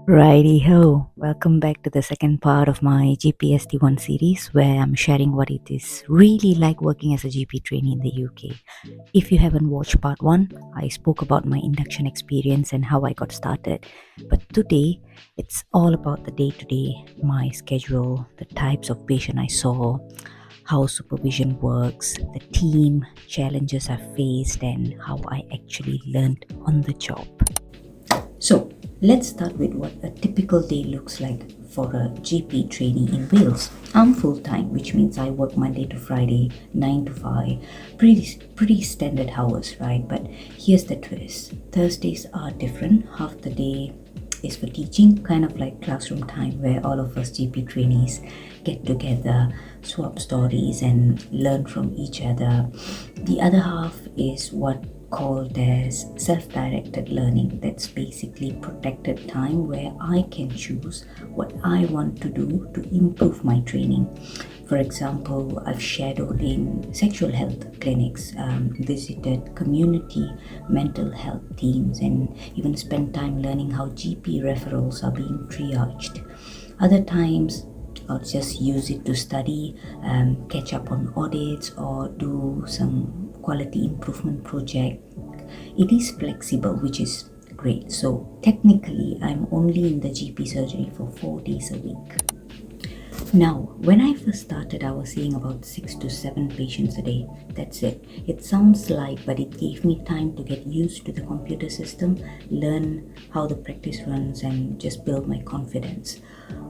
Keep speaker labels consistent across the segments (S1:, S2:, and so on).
S1: Righty ho, welcome back to the second part of my GPST1 series where I'm sharing what it is really like working as a GP trainee in the UK. If you haven't watched part 1, I spoke about my induction experience and how I got started. But today, it's all about the day to day, my schedule, the types of patient I saw, how supervision works, the team, challenges I faced, and how I actually learned on the job. So, let's start with what a typical day looks like for a GP trainee in Wales. I'm full time, which means I work Monday to Friday, 9 to 5. Pretty standard hours, right? But here's the twist. Thursdays are different. Half the day is for teaching, kind of like classroom time where all of us GP trainees get together, swap stories and learn from each other. The other half is what called as self-directed learning. That's basically protected time where I can choose what I want to do to improve my training. For example, I've shadowed in sexual health clinics, visited community mental health teams, and even spent time learning how GP referrals are being triaged. Other times, I'll just use it to study, catch up on audits, or do some quality improvement project. It is flexible, which is great. So technically, I'm only in the GP surgery for 4 days a week. Now, when I first started, I was seeing about 6 to 7 patients a day. That's it. It sounds light, but it gave me time to get used to the computer system, learn how the practice runs, and just build my confidence.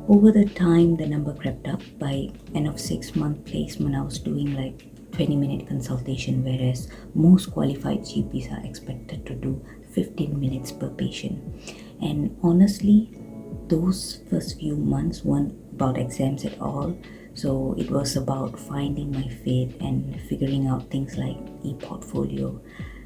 S1: Over the time, the number crept up. By end of 6-month placement, I was doing like 20-minute consultation, whereas most qualified GPs are expected to do 15 minutes per patient. And honestly, those first few months weren't about exams at all. So it was about finding my fit and figuring out things like e-portfolio.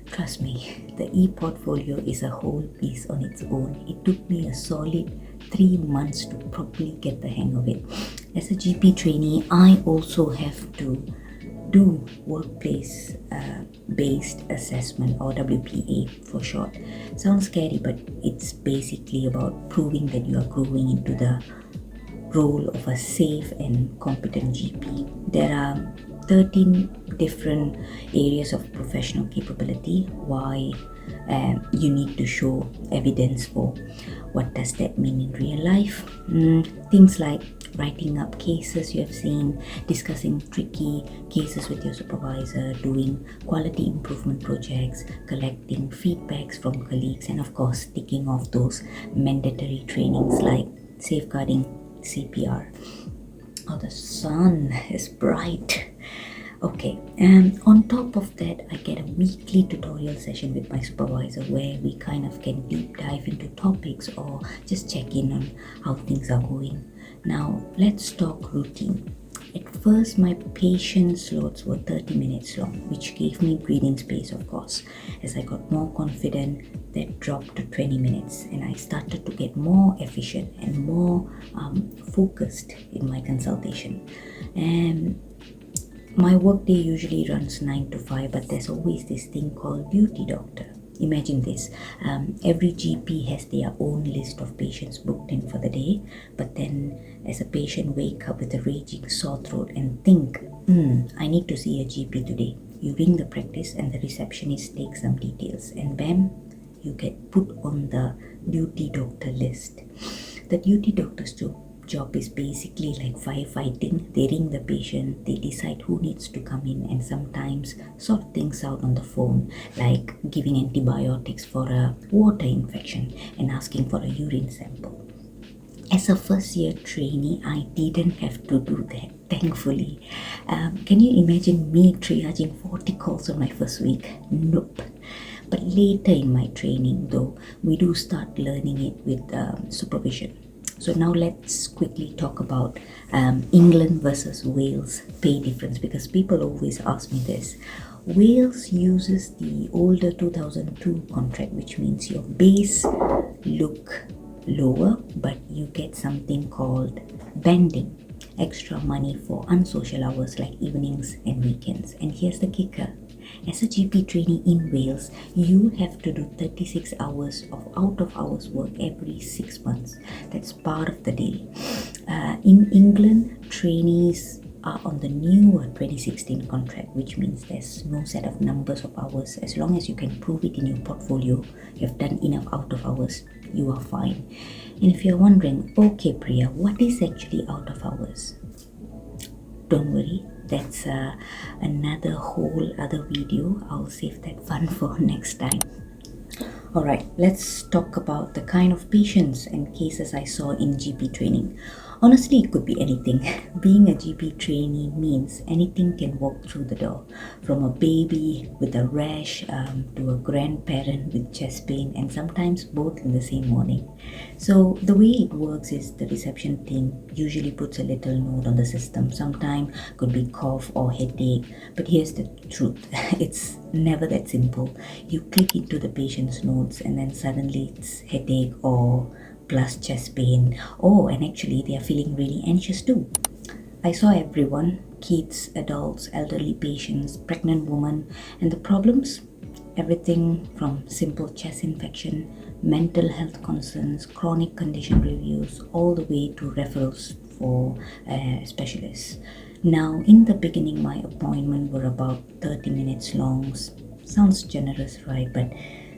S1: Trust me, the e-portfolio is a whole piece on its own. It took me a solid 3 months to properly get the hang of it. As a GP trainee, I also have to do workplace based assessment, or WPA for short. Sounds scary, but it's basically about proving that you are growing into the role of a safe and competent GP. There are 13 different areas of professional capability. Why you need to show evidence for. What does that mean in real life? Things like writing up cases you have seen, discussing tricky cases with your supervisor, doing quality improvement projects, collecting feedbacks from colleagues, and of course, ticking off those mandatory trainings like safeguarding CPR. Oh, the sun is bright. Okay, and on top of that, I get a weekly tutorial session with my supervisor where we kind of can deep dive into topics or just check in on how things are going. Now, let's talk routine. At first, my patient slots were 30 minutes long, which gave me breathing space, of course. As I got more confident, that dropped to 20 minutes, and I started to get more efficient and more focused in my consultation. And my workday usually runs 9 to 5, but there's always this thing called duty doctor. Imagine this, every GP has their own list of patients booked in for the day, but then as a patient wake up with a raging sore throat and think, I need to see a GP today. You ring the practice and the receptionist takes some details, and bam, you get put on the duty doctor list. The duty doctor's job is basically like firefighting. They ring the patient, they decide who needs to come in, and sometimes sort things out on the phone, like giving antibiotics for a water infection and asking for a urine sample. As a first year trainee, I didn't have to do that, thankfully. Can you imagine me triaging 40 calls on my first week? Nope. But later in my training, though, we do start learning it with supervision. So now let's quickly talk about England versus Wales pay difference, because people always ask me this. Wales uses the older 2002 contract, which means your base look lower, but you get something called banding, extra money for unsocial hours like evenings and weekends. And here's the kicker. As a GP trainee in Wales, you have to do 36 hours of out of hours work every 6 months. That's part of the deal. In England, trainees are on the newer 2016 contract, which means there's no set of numbers of hours. As long as you can prove it in your portfolio, you've done enough out of hours, you are fine. And if you're wondering, okay, Priya, what is actually out of hours? Don't worry, that's another whole other video. I'll save that fun for next time. Alright, let's talk about the kind of patients and cases I saw in GP training. Honestly, it could be anything. Being a GP trainee means anything can walk through the door. From a baby with a rash to a grandparent with chest pain, and sometimes both in the same morning. So the way it works is the reception team usually puts a little note on the system. Sometimes could be cough or headache, but here's the truth. It's never that simple. You click into the patient's notes and then suddenly it's headache or plus chest pain. Oh, and actually they are feeling really anxious too. I saw everyone, kids, adults, elderly patients, pregnant women, and the problems? Everything from simple chest infection, mental health concerns, chronic condition reviews, all the way to referrals for specialists. Now, in the beginning, my appointment were about 30 minutes long. Sounds generous, right? But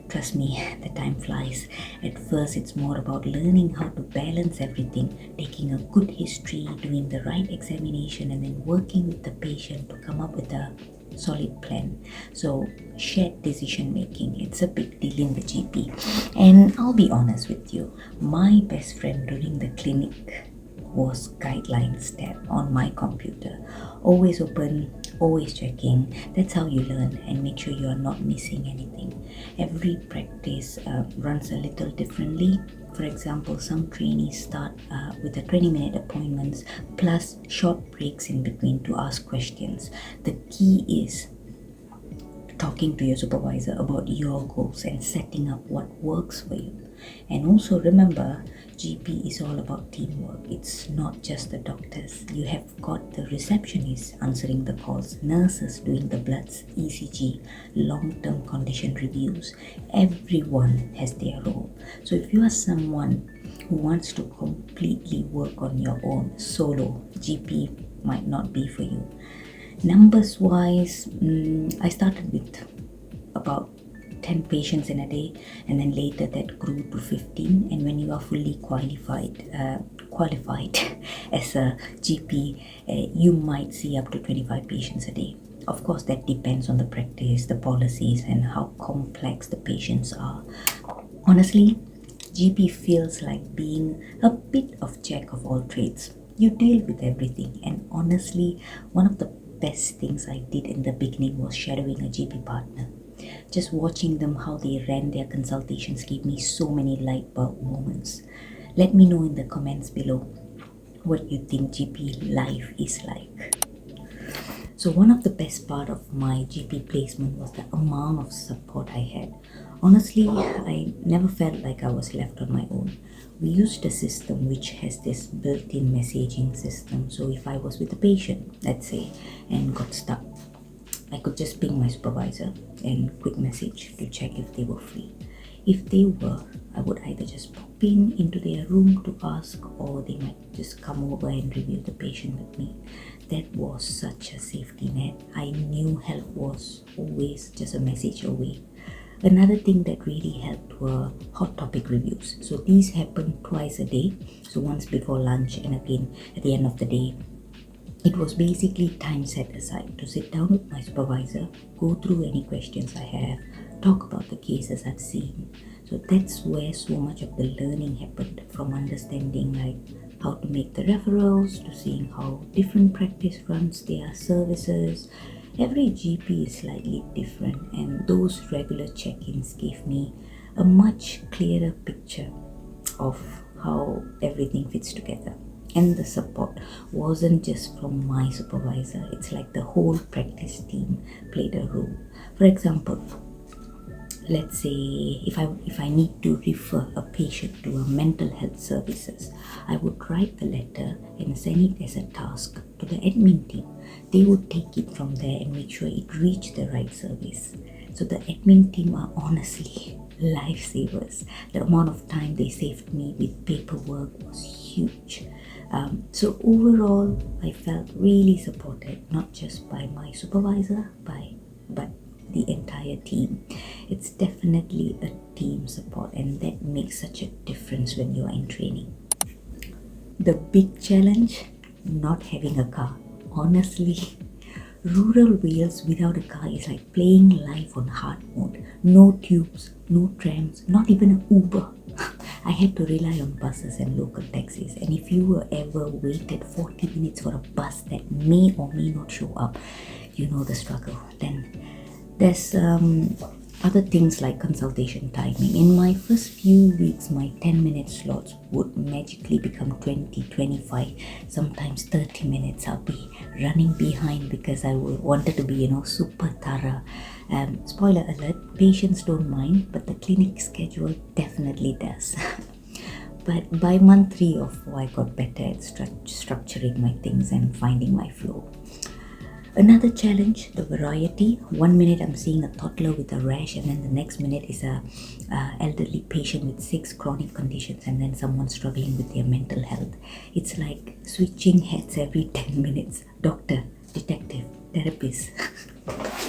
S1: trust me, the time flies. At first, it's more about learning how to balance everything, taking a good history, doing the right examination, and then working with the patient to come up with a solid plan. So shared decision making, it's a big deal in the GP. And I'll be honest with you, my best friend during the clinic was guidelines tab on my computer. Always open, always checking. That's how you learn and make sure you are not missing anything. Every practice runs a little differently. For example, some trainees start with a 20-minute appointments plus short breaks in between to ask questions. The key is talking to your supervisor about your goals and setting up what works for you. And also remember, GP is all about teamwork. It's not just the doctors. You have got the receptionists answering the calls, nurses doing the bloods, ECG, long-term condition reviews. Everyone has their role. So if you are someone who wants to completely work on your own, solo, GP might not be for you. Numbers wise, I started with about 10 patients in a day, and then later that grew to 15. And when you are fully qualified as a GP, you might see up to 25 patients a day. Of course, that depends on the practice, the policies, and how complex the patients are. Honestly, GP feels like being a bit of jack of all trades. You deal with everything, and honestly, one of the best things I did in the beginning was shadowing a GP partner. Just watching them how they ran their consultations gave me so many light bulb moments. Let me know in the comments below what you think GP life is like. So one of the best part of my GP placement was the amount of support I had. Honestly, I never felt like I was left on my own. We used a system which has this built-in messaging system. So if I was with a patient, let's say, and got stuck, I could just ping my supervisor and quick message to check if they were free. If they were, I would either just pop in into their room to ask, or they might just come over and review the patient with me. That was such a safety net. I knew help was always just a message away. Another thing that really helped were hot topic reviews. So these happen twice a day. So once before lunch and again at the end of the day. It was basically time set aside to sit down with my supervisor, go through any questions I have, talk about the cases I've seen. So that's where so much of the learning happened, from understanding like how to make the referrals to seeing how different practice runs their services. Every GP is slightly different, and those regular check-ins gave me a much clearer picture of how everything fits together. And the support wasn't just from my supervisor, it's like the whole practice team played a role. For example, let's say if I need to refer a patient to a mental health services, I would write the letter and send it as a task to the admin team. They would take it from there and make sure it reached the right service. So the admin team are honestly lifesavers. The amount of time they saved me with paperwork was huge. So overall, I felt really supported, not just by my supervisor, but the entire team. It's definitely a team support, and that makes such a difference when you are in training. The big challenge, not having a car. Honestly, rural Wales without a car is like playing life on hard mode. No tubes, no trams, not even an Uber. I had to rely on buses and local taxis. And if you were ever waited 40 minutes for a bus that may or may not show up, you know the struggle. Then there's other things like consultation timing. In my first few weeks, my 10-minute slots would magically become 20, 25, sometimes 30 minutes. I'll be running behind because I wanted to be, super thorough. Spoiler alert, patients don't mind, but the clinic schedule definitely does. But by month 3 or 4, I got better at structuring my things and finding my flow. Another challenge, the variety. 1 minute I'm seeing a toddler with a rash, and then the next minute is a elderly patient with 6 chronic conditions, and then someone struggling with their mental health. It's like switching heads every 10 minutes. Doctor, detective, therapist.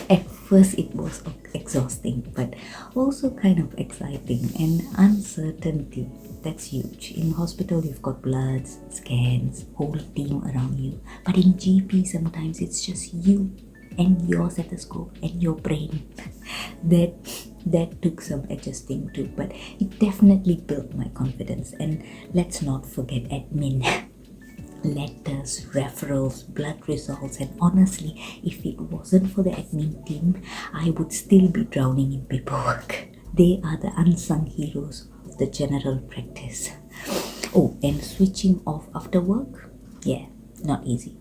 S1: At first it was exhausting, but also kind of exciting. And uncertainty, that's huge. In hospital you've got bloods, scans, whole team around you, but in GP sometimes it's just you and your stethoscope and your brain. that took some adjusting too, but it definitely built my confidence. And let's not forget admin. Letters, referrals, blood results, and honestly, if it wasn't for the admin team, I would still be drowning in paperwork. They are the unsung heroes of the general practice. Oh, and switching off after work? Yeah, not easy.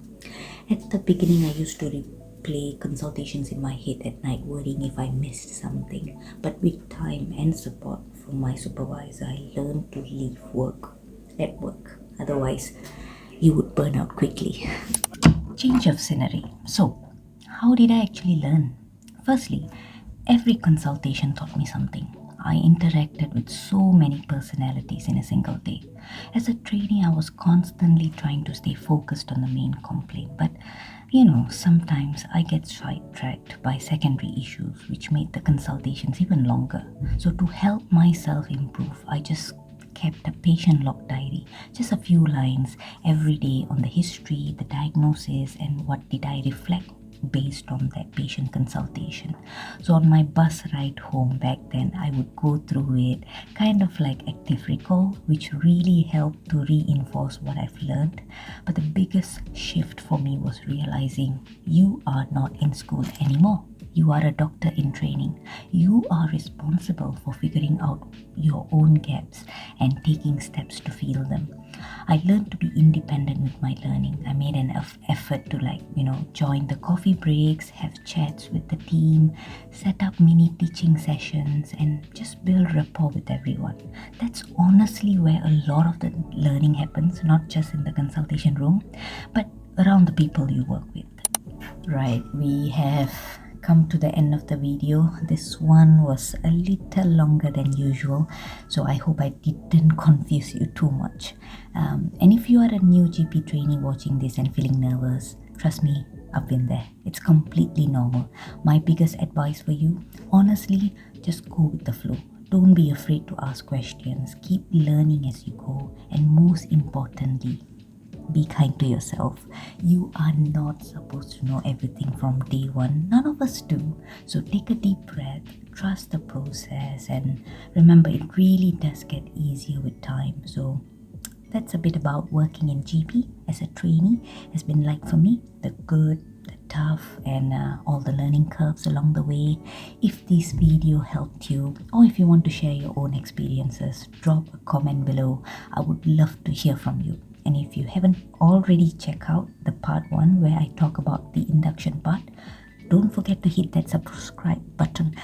S1: At the beginning, I used to replay consultations in my head at night, worrying if I missed something. But with time and support from my supervisor, I learned to leave work at work. Otherwise, you would burn out quickly. Change of scenery. So, how did I actually learn? Firstly, every consultation taught me something. I interacted with so many personalities in a single day. As a trainee, I was constantly trying to stay focused on the main complaint, but sometimes I get sidetracked by secondary issues, which made the consultations even longer. So, to help myself improve, I just kept a patient log diary, just a few lines every day on the history, the diagnosis, and what did I reflect based on that patient consultation. So on my bus ride home back then, I would go through it, kind of like active recall, which really helped to reinforce what I've learned. But the biggest shift for me was realizing you are not in school anymore. You are a doctor in training. You are responsible for figuring out your own gaps and taking steps to fill them. I learned to be independent with my learning. I made an effort to join the coffee breaks, have chats with the team, set up mini teaching sessions, and just build rapport with everyone. That's honestly where a lot of the learning happens, not just in the consultation room, but around the people you work with. Right, we have come to the end of the video. This one was a little longer than usual, so I hope I didn't confuse you too much. And if you are a new GP trainee watching this and feeling nervous, trust me, I've been there. It's completely normal. My biggest advice for you, honestly, just go with the flow. Don't be afraid to ask questions. Keep learning as you go, and most importantly, be kind to yourself. You are not supposed to know everything from day one. None of us do. So take a deep breath, trust the process, and remember, it really does get easier with time. So that's a bit about working in GP as a trainee. Has been like for me, the good, the tough, and all the learning curves along the way. If this video helped you, or if you want to share your own experiences, drop a comment below. I would love to hear from you. And if you haven't already checked out the part 1 where I talk about the induction part, don't forget to hit that subscribe button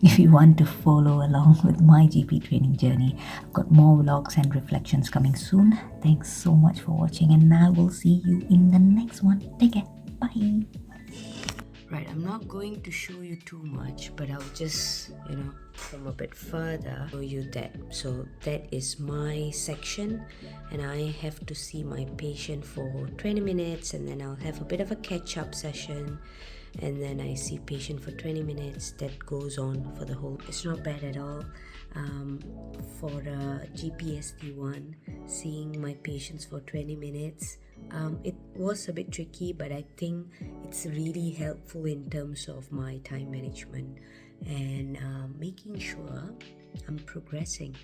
S1: if you want to follow along with my GP training journey. I've got more vlogs and reflections coming soon. Thanks so much for watching, and I will see you in the next one. Take care. Bye. Right, I'm not going to show you too much, but I'll just, from a bit further show you that. So that is my section, and I have to see my patient for 20 minutes, and then I'll have a bit of a catch-up session, and then I see patient for 20 minutes. That goes on for the whole. It's not bad at all. For GPST1, seeing my patients for 20 minutes, it was a bit tricky, but I think it's really helpful in terms of my time management and making sure I'm progressing.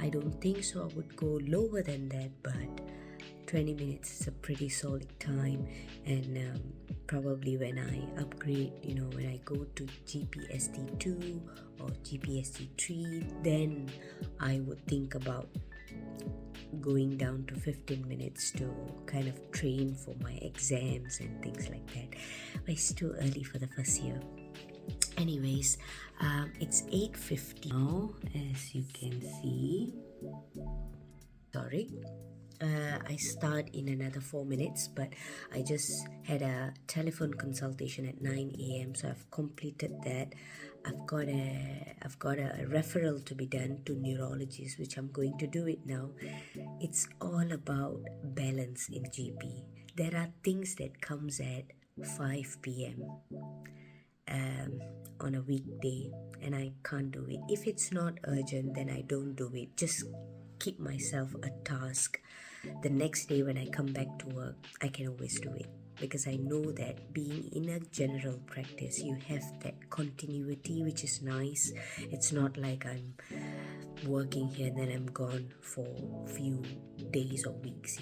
S1: I don't think so I would go lower than that, but 20 minutes is a pretty solid time. And probably when I upgrade, when I go to GPST2 or GPST3, then I would think about going down to 15 minutes to kind of train for my exams and things like that. But it's too early for the first year. Anyways, it's 8:50 now, as you can see. Sorry. I start in another 4 minutes, but I just had a telephone consultation at 9 a.m. so I've completed that. I've got a referral to be done to neurologist, which I'm going to do it now. It's all about balance in GP. There are things that comes at 5 p.m. On a weekday, and I can't do it. If it's not urgent, then I don't do it. Just keep myself a task. The next day when I come back to work, I can always do it, because I know that being in a general practice, you have that continuity, which is nice. It's not like I'm working here and then I'm gone for a few days or weeks,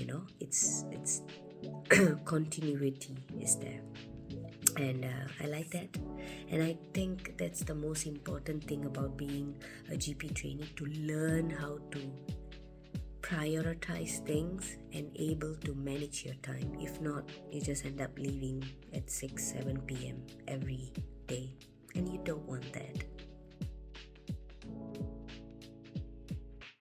S1: it's continuity is there. And I like that, and I think that's the most important thing about being a GP trainee, to learn how to prioritize things and able to manage your time. If not, you just end up leaving at 6-7 p.m. every day.